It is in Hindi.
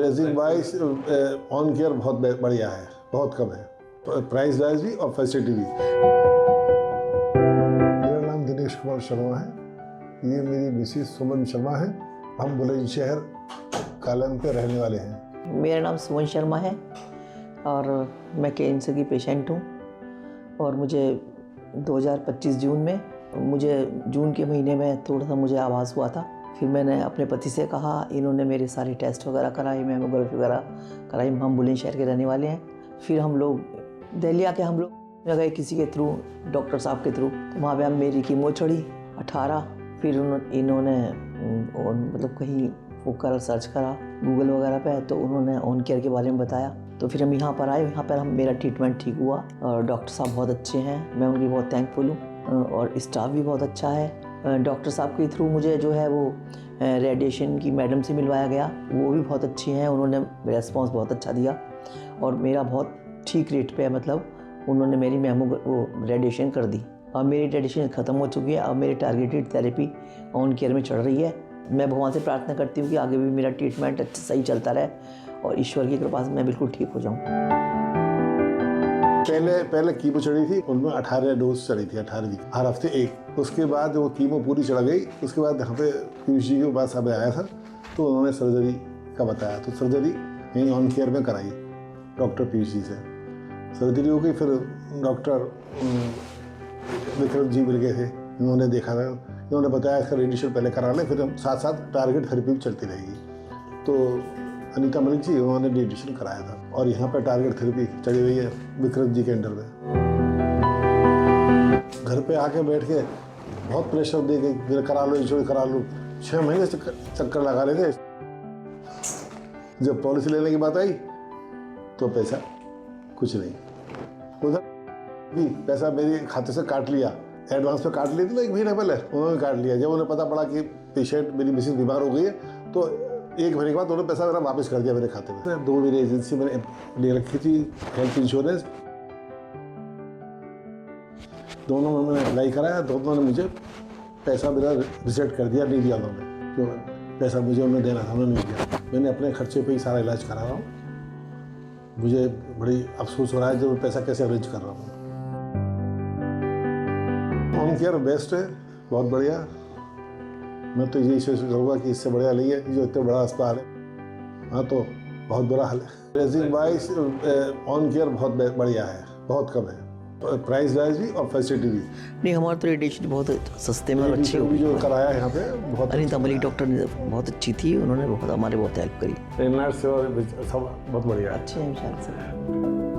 रेजिंग वाइज ऑन केयर बहुत बढ़िया है, बहुत कम है, प्राइस वाइज भी और फैसिलिटी भी। मेरा नाम दिनेश कुमार शर्मा है, ये मेरी मिसेस सुमन शर्मा है। हम बुलंदशहर कालन पे रहने वाले हैं। मेरा नाम सुमन शर्मा है और मैं कैंसर की पेशेंट हूँ और मुझे 2025 जून में जून के महीने में थोड़ा सा मुझे आभास हुआ था। फिर मैंने अपने पति से कहा, इन्होंने मेरे सारे टेस्ट वगैरह कराए, मेमोग्राफी वगैरह कराई। हम बुलंदशहर के रहने वाले हैं। फिर हम लोग दिल्ली आके हम लोग गए किसी के थ्रू, डॉक्टर साहब के थ्रू, तो वहाँ पे हम मेरी कीमो चढ़ी 18। फिर इन्होंने मतलब कहीं वो कर सर्च करा गूगल वगैरह पे, तो उन्होंने ऑन केयर के बारे में बताया। तो फिर हम यहाँ पर आए, यहाँ पर मेरा ट्रीटमेंट ठीक हुआ और डॉक्टर साहब बहुत अच्छे हैं, मैं उनकी बहुत थैंकफुल हूँ और स्टाफ भी बहुत अच्छा है। डॉक्टर साहब के थ्रू मुझे जो है वो रेडिएशन की मैडम से मिलवाया गया, वो भी बहुत अच्छी हैं, उन्होंने रेस्पॉन्स बहुत अच्छा दिया और मेरा बहुत ठीक रेट पे है, मतलब उन्होंने मेरी वो रेडिएशन कर दी। अब मेरी रेडिएशन ख़त्म हो चुकी है, अब मेरी टारगेटेड थेरेपी ऑन केयर में चल रही है। मैं भगवान से प्रार्थना करती हूँ कि आगे भी मेरा ट्रीटमेंट अच्छा सही चलता रहे और ईश्वर की कृपा से मैं बिल्कुल ठीक हो जाऊँ। पहले कीमो चढ़ी थी, उनमें 18 डोज चढ़ी थी, 18 दी हर हफ्ते एक। उसके बाद वो कीमो पूरी चढ़ गई, उसके बाद यहाँ पे पीयूष जी के पास हमें आया था, तो उन्होंने सर्जरी का बताया, तो सर्जरी यहीं ऑन केयर में कराई डॉक्टर पीयूष जी से। सर्जरी हो गई, फिर डॉक्टर विक्रम जी मिल गए थे, इन्होंने देखा था, इन्होंने बताया इसका रेडिएशन पहले करा लें, फिर हम साथ साथ टारगेट थेरेपी भी चलती रहेगी। तो अनीता मलिक जी, उन्होंने रेडिएशन कराया था और यहाँ पर टारगेट थेरेपी चली हुई है विक्रम जी के अंडर में। घर पे आके बैठ के बहुत प्रेशर दे के मेरा करा लो, इंश्योरेंस करा लो, 6 महीने से चक्कर लगा रहे थे। जब पॉलिसी लेने की बात आई तो पैसा कुछ नहीं, उधर भी पैसा मेरे खाते से काट लिया, एडवांस पे काट ली थी ना 1 महीने पहले, उन्होंने काट लिया। जब उन्हें पता पड़ा कि पेशेंट मेरी मिसेस बीमार हो गई है, तो 1 महीने के बाद उन्होंने पैसा मेरा वापस कर दिया मेरे खाते में। 2 मेरी एजेंसी मैंने ले रखी थी हेल्थ इंश्योरेंस, दोनों में मैंने अप्लाई कराया, दोनों ने मुझे पैसा मेरा रिजेक्ट कर दिया, नहीं दिया उन्होंने। जो पैसा मुझे उन्हें देना था उन्होंने नहीं दिया। मैंने अपने खर्चे पे ही सारा इलाज करा रहा हूँ। मुझे बड़ी अफसोस हो रहा है जो पैसा कैसे अरेंज कर रहा हूँ। होम केयर बेस्ट है, बहुत बढ़िया। मैं तो यही सोच करूँगा कि इससे बढ़िया नहीं है जो इतना बड़ा अस्पताल है। हाँ, तो बहुत बुरा हाल है। रेजिंग वाइज ऑन केयर बहुत बढ़िया है, बहुत कम है, प्राइस वाइज भी और फैसिलिटी भी। नहीं, हमारा तो रेडिएशन बहुत सस्ते में और अच्छी होगी। जो कराया यहाँ पे बहुत अनीता मलिक डॉक्टर बहुत अच्छी थी, उन्होंने हमारी बहुत हेल्प करी। ट्रेनर्स और सब बहुत बढ़िया, अच्छे हैं इंशाल्लाह।